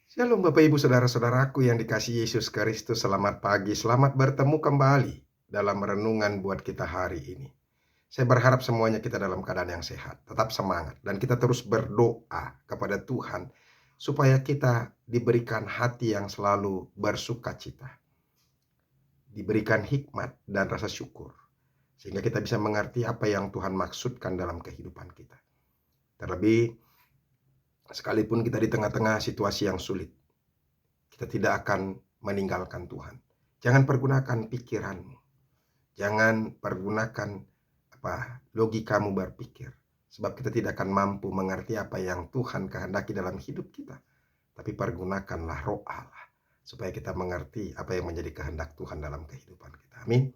Shalom Bapak Ibu Saudara-saudaraku yang dikasihi Yesus Kristus, selamat pagi, selamat bertemu kembali dalam renungan buat kita hari ini. Saya berharap semuanya kita dalam keadaan yang sehat, tetap semangat, dan kita terus berdoa kepada Tuhan supaya kita diberikan hati yang selalu bersukacita, diberikan hikmat dan rasa syukur, sehingga kita bisa mengerti apa yang Tuhan maksudkan dalam kehidupan kita. Terlebih, sekalipun kita di tengah-tengah situasi yang sulit, kita tidak akan meninggalkan Tuhan. Jangan pergunakan pikiranmu. Jangan pergunakan logikamu berpikir. Sebab kita tidak akan mampu mengerti apa yang Tuhan kehendaki dalam hidup kita. Tapi pergunakanlah Roh Allah supaya kita mengerti apa yang menjadi kehendak Tuhan dalam kehidupan kita. Amin.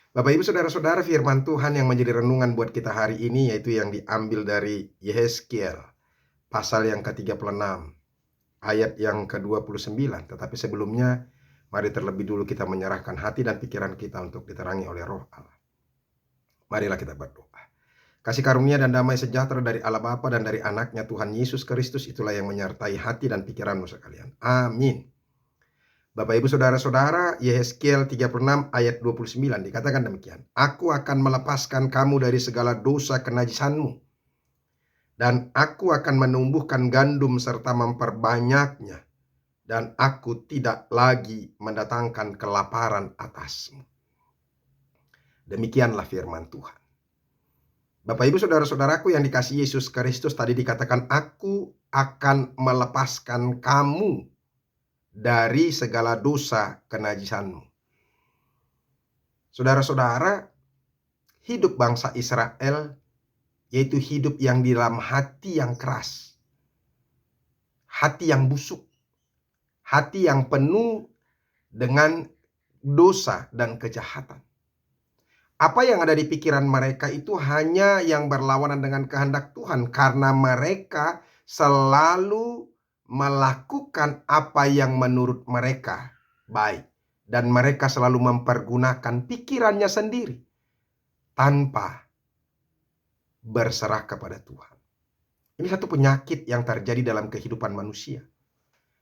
Bapak Ibu Saudara-saudara, firman Tuhan yang menjadi renungan buat kita hari ini yaitu yang diambil dari Yehezkiel pasal yang ke-36. Ayat yang ke-29. Tetapi sebelumnya, mari terlebih dulu kita menyerahkan hati dan pikiran kita untuk diterangi oleh Roh Allah. Marilah kita berdoa. Kasih karunia dan damai sejahtera dari Allah Bapa dan dari anaknya Tuhan Yesus Kristus itulah yang menyertai hati dan pikiranmu sekalian. Amin. Bapak Ibu Saudara-saudara, Yehezkiel 36 ayat 29 dikatakan demikian. Aku akan melepaskan kamu dari segala dosa kenajisanmu, dan aku akan menumbuhkan gandum serta memperbanyaknya, dan aku tidak lagi mendatangkan kelaparan atasmu. Demikianlah firman Tuhan. Bapak Ibu Saudara-saudaraku yang dikasihi Yesus Kristus, tadi dikatakan aku akan melepaskan kamu dari segala dosa kenajisanmu. Saudara-saudara, hidup bangsa Israel yaitu hidup yang di dalam hati yang keras, hati yang busuk, hati yang penuh dengan dosa dan kejahatan. Apa yang ada di pikiran mereka itu hanya yang berlawanan dengan kehendak Tuhan, karena mereka selalu melakukan apa yang menurut mereka baik, dan mereka selalu mempergunakan pikirannya sendiri tanpa berserah kepada Tuhan. Ini satu penyakit yang terjadi dalam kehidupan manusia.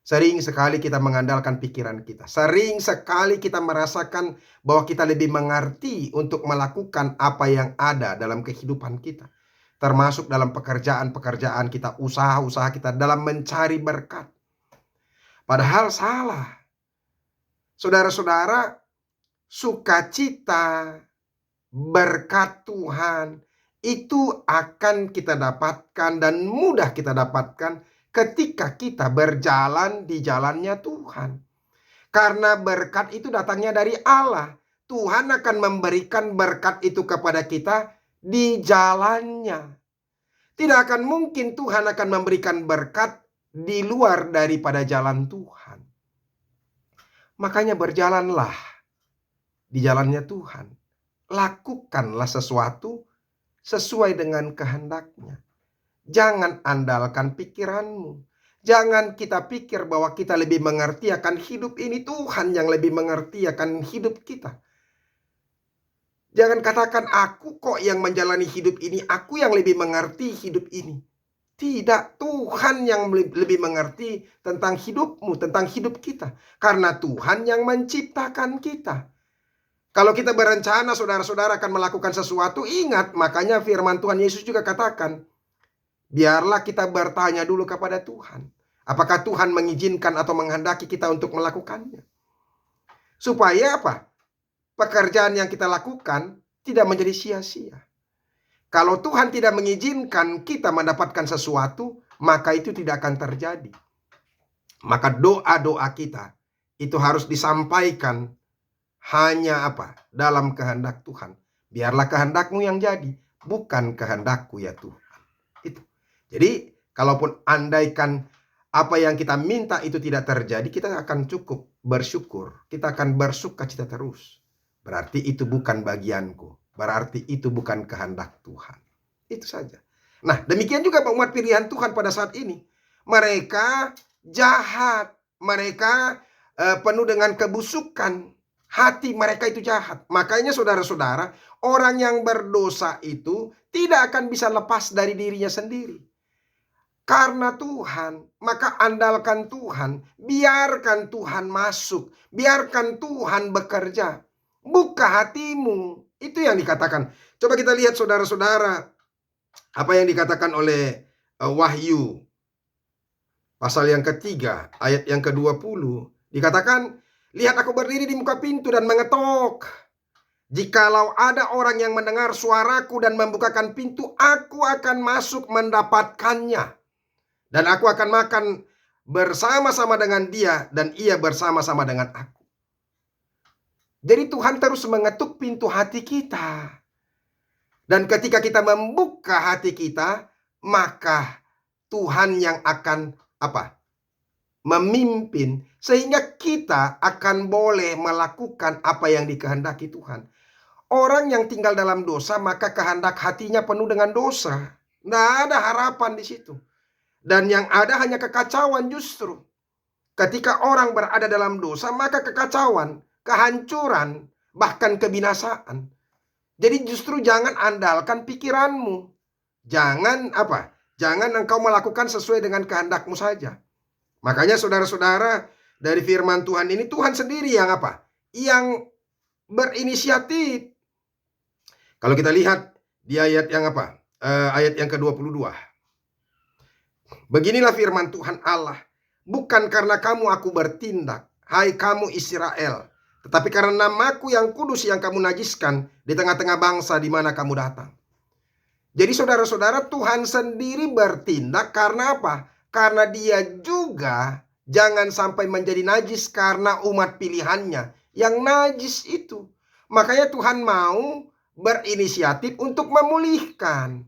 Sering sekali kita mengandalkan pikiran kita. Sering sekali kita merasakan bahwa kita lebih mengerti untuk melakukan apa yang ada dalam kehidupan kita. Termasuk dalam pekerjaan-pekerjaan kita, usaha-usaha kita, dalam mencari berkat. Padahal salah. Saudara-saudara, sukacita, berkat Tuhan, itu akan kita dapatkan dan mudah kita dapatkan ketika kita berjalan di jalannya Tuhan. Karena berkat itu datangnya dari Allah. Tuhan akan memberikan berkat itu kepada kita di jalannya. Tidak akan mungkin Tuhan akan memberikan berkat di luar daripada jalan Tuhan. Makanya berjalanlah di jalannya Tuhan. Lakukanlah sesuatu sesuai dengan kehendaknya. Jangan andalkan pikiranmu. Jangan kita pikir bahwa kita lebih mengerti akan hidup ini. Tuhan yang lebih mengerti akan hidup kita. Jangan katakan aku kok yang menjalani hidup ini. Aku yang lebih mengerti hidup ini. Tidak, Tuhan yang lebih mengerti tentang hidupmu, tentang hidup kita. Karena Tuhan yang menciptakan kita. Kalau kita berencana saudara-saudara akan melakukan sesuatu, ingat, makanya firman Tuhan Yesus juga katakan, biarlah kita bertanya dulu kepada Tuhan. Apakah Tuhan mengizinkan atau menghendaki kita untuk melakukannya? Supaya apa? Pekerjaan yang kita lakukan tidak menjadi sia-sia. Kalau Tuhan tidak mengizinkan kita mendapatkan sesuatu, maka itu tidak akan terjadi. Maka doa-doa kita itu harus disampaikan hanya dalam kehendak Tuhan. Biarlah kehendakmu yang jadi, bukan kehendakku ya Tuhan. Itu. Jadi, kalaupun andaikan apa yang kita minta itu tidak terjadi, kita akan cukup bersyukur. Kita akan bersukacita terus. Berarti itu bukan bagianku. Berarti itu bukan kehendak Tuhan. Itu saja. Nah, demikian juga umat pilihan Tuhan pada saat ini. Mereka jahat. Mereka penuh dengan kebusukan. Hati mereka itu jahat. Makanya saudara-saudara, orang yang berdosa itu tidak akan bisa lepas dari dirinya sendiri. karena Tuhan, maka andalkan Tuhan, biarkan Tuhan masuk, biarkan Tuhan bekerja. Buka hatimu, itu yang dikatakan. Coba kita lihat saudara-saudara, apa yang dikatakan oleh Wahyu pasal yang ketiga, ayat yang ke-20. Dikatakan, lihat aku berdiri di muka pintu dan mengetok. Jikalau ada orang yang mendengar suaraku dan membukakan pintu, aku akan masuk mendapatkannya. Dan aku akan makan bersama-sama dengan dia dan ia bersama-sama dengan aku. Jadi Tuhan terus mengetuk pintu hati kita. Dan ketika kita membuka hati kita, maka Tuhan yang akan memimpin, sehingga kita akan boleh melakukan apa yang dikehendaki Tuhan. Orang yang tinggal dalam dosa, maka kehendak hatinya penuh dengan dosa. Tidak ada harapan di situ. Dan yang ada hanya kekacauan justru. Ketika orang berada dalam dosa, maka kekacauan, kehancuran, bahkan kebinasaan. Jadi justru jangan andalkan pikiranmu. Jangan Jangan engkau melakukan sesuai dengan kehendakmu saja. Makanya saudara-saudara, dari firman Tuhan ini, Tuhan sendiri yang Yang berinisiatif. Kalau kita lihat di ayat yang ayat yang ke-22. Beginilah firman Tuhan Allah. Bukan karena kamu aku bertindak, hai kamu Israel, tetapi karena namaku yang kudus yang kamu najiskan di tengah-tengah bangsa di mana kamu datang. Jadi saudara-saudara, Tuhan sendiri bertindak karena apa? Karena dia juga jangan sampai menjadi najis karena umat pilihannya yang najis itu. Makanya Tuhan mau berinisiatif untuk memulihkan.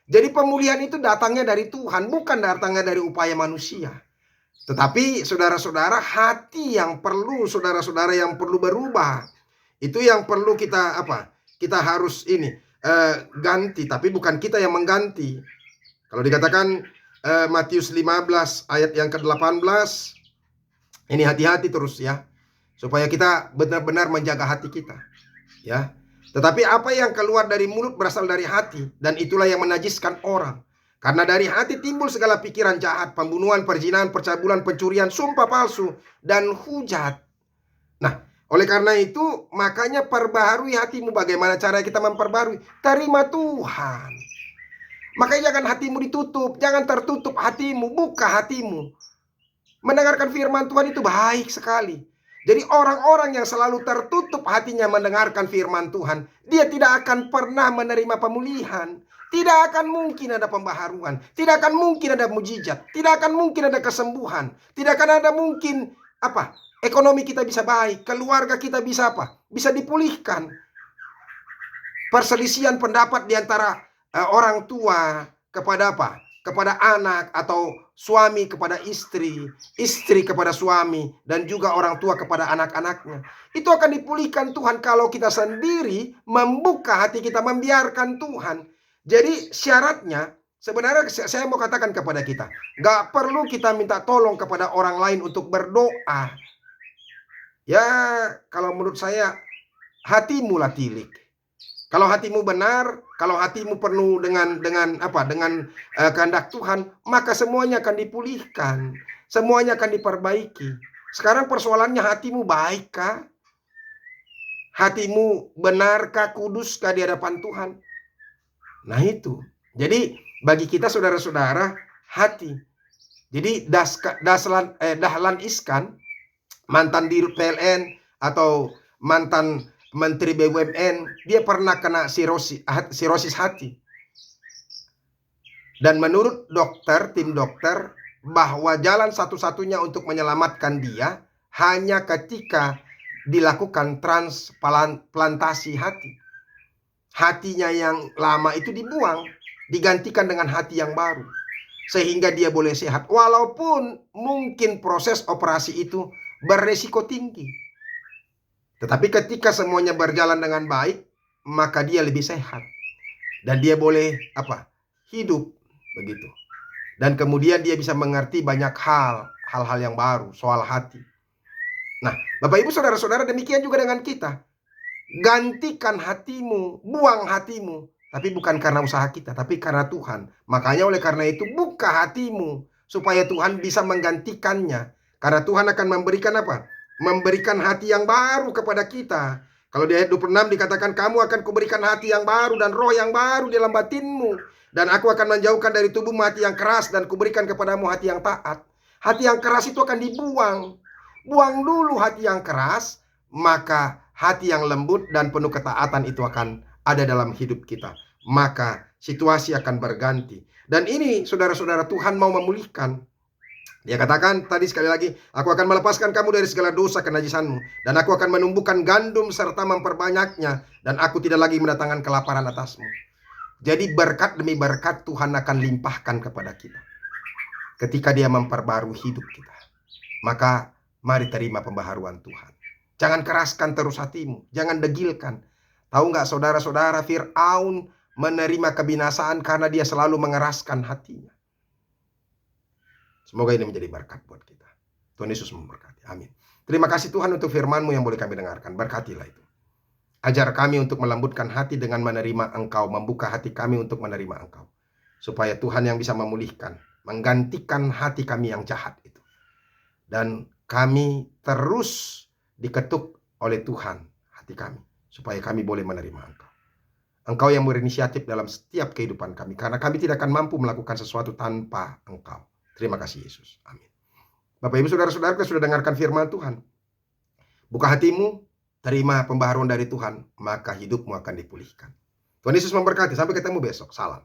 Jadi pemulihan itu datangnya dari Tuhan, bukan datangnya dari upaya manusia. Tetapi saudara-saudara, hati yang perlu, saudara-saudara yang perlu berubah. Itu yang perlu kita kita harus ganti, tapi bukan kita yang mengganti. Kalau dikatakan Matius 15 ayat yang ke-18, ini hati-hati terus ya, supaya kita benar-benar menjaga hati kita ya. Tetapi apa yang keluar dari mulut berasal dari hati, dan itulah yang menajiskan orang. Karena dari hati timbul segala pikiran jahat, pembunuhan, perzinahan, percabulan, pencurian, sumpah palsu, dan hujat. Nah, oleh karena itu, makanya perbaharui hatimu. Bagaimana cara kita memperbarui? Terima Tuhan. Makanya jangan hatimu ditutup, jangan tertutup hatimu, buka hatimu. Mendengarkan firman Tuhan itu baik sekali. Jadi orang-orang yang selalu tertutup hatinya mendengarkan firman Tuhan, dia tidak akan pernah menerima pemulihan. Tidak akan mungkin ada pembaharuan. Tidak akan mungkin ada mujizat. Tidak akan mungkin ada kesembuhan. Tidak akan ada mungkin ekonomi kita bisa baik. Keluarga kita bisa bisa dipulihkan. Perselisihan pendapat di antara orang tua kepada kepada anak, atau suami kepada istri, istri kepada suami, dan juga orang tua kepada anak-anaknya. Itu akan dipulihkan Tuhan kalau kita sendiri membuka hati kita, membiarkan Tuhan. Jadi syaratnya, sebenarnya saya mau katakan kepada kita, gak perlu kita minta tolong kepada orang lain untuk berdoa. Ya, kalau menurut saya, hatimu lah tilik. Kalau hatimu benar, kalau hatimu penuh dengan kehendak Tuhan, maka semuanya akan dipulihkan, semuanya akan diperbaiki. Sekarang persoalannya, hatimu baikkah? Hatimu benarkah, kuduskah di hadapan Tuhan? Nah itu. Jadi bagi kita saudara-saudara, hati. Jadi Dahlan Iskan, mantan Dirut PLN atau mantan Menteri BUMN, dia pernah kena sirosis hati. Dan menurut tim dokter, bahwa jalan satu-satunya untuk menyelamatkan dia hanya ketika dilakukan transplantasi hati. Hatinya yang lama itu dibuang, digantikan dengan hati yang baru, sehingga dia boleh sehat. Walaupun mungkin proses operasi itu beresiko tinggi. Tetapi ketika semuanya berjalan dengan baik, maka dia lebih sehat. Dan dia boleh hidup begitu. Dan kemudian dia bisa mengerti banyak hal-hal yang baru soal hati. Nah, Bapak Ibu saudara-saudara, demikian juga dengan kita. Gantikan hatimu, buang hatimu Tapi bukan karena usaha kita, tapi karena Tuhan. Makanya oleh karena itu buka hatimu supaya Tuhan bisa menggantikannya. Karena Tuhan akan memberikan apa? Memberikan hati yang baru kepada kita. Kalau di ayat 26 dikatakan, kamu akan kuberikan hati yang baru dan roh yang baru dalam batinmu. Dan aku akan menjauhkan dari tubuhmu hati yang keras dan kuberikan kepadamu hati yang taat. Hati yang keras itu akan dibuang. Buang dulu hati yang keras, maka hati yang lembut dan penuh ketaatan itu akan ada dalam hidup kita. Maka situasi akan berganti. Dan ini saudara-saudara, Tuhan mau memulihkan. Dia katakan tadi sekali lagi, aku akan melepaskan kamu dari segala dosa kenajisanmu, dan aku akan menumbuhkan gandum serta memperbanyaknya, dan aku tidak lagi mendatangkan kelaparan atasmu. Jadi berkat demi berkat Tuhan akan limpahkan kepada kita ketika dia memperbarui hidup kita. Maka mari terima pembaharuan Tuhan. Jangan keraskan terus hatimu, jangan degilkan. Tahu nggak saudara-saudara, Fir'aun menerima kebinasaan karena dia selalu mengeraskan hatinya. Semoga ini menjadi berkat buat kita. Tuhan Yesus memberkati. Amin. Terima kasih Tuhan untuk firman-Mu yang boleh kami dengarkan. Berkatilah itu. Ajar kami untuk melembutkan hati dengan menerima Engkau, membuka hati kami untuk menerima Engkau. Supaya Tuhan yang bisa memulihkan, menggantikan hati kami yang jahat itu. Dan kami terus diketuk oleh Tuhan hati kami, supaya kami boleh menerima Engkau. Engkau yang berinisiatif dalam setiap kehidupan kami, karena kami tidak akan mampu melakukan sesuatu tanpa Engkau. Terima kasih Yesus. Amin. Bapak Ibu Saudara-saudara, kita sudah dengarkan firman Tuhan. Buka hatimu, terima pembaharuan dari Tuhan, maka hidupmu akan dipulihkan. Tuhan Yesus memberkati. Sampai ketemu besok. Salam.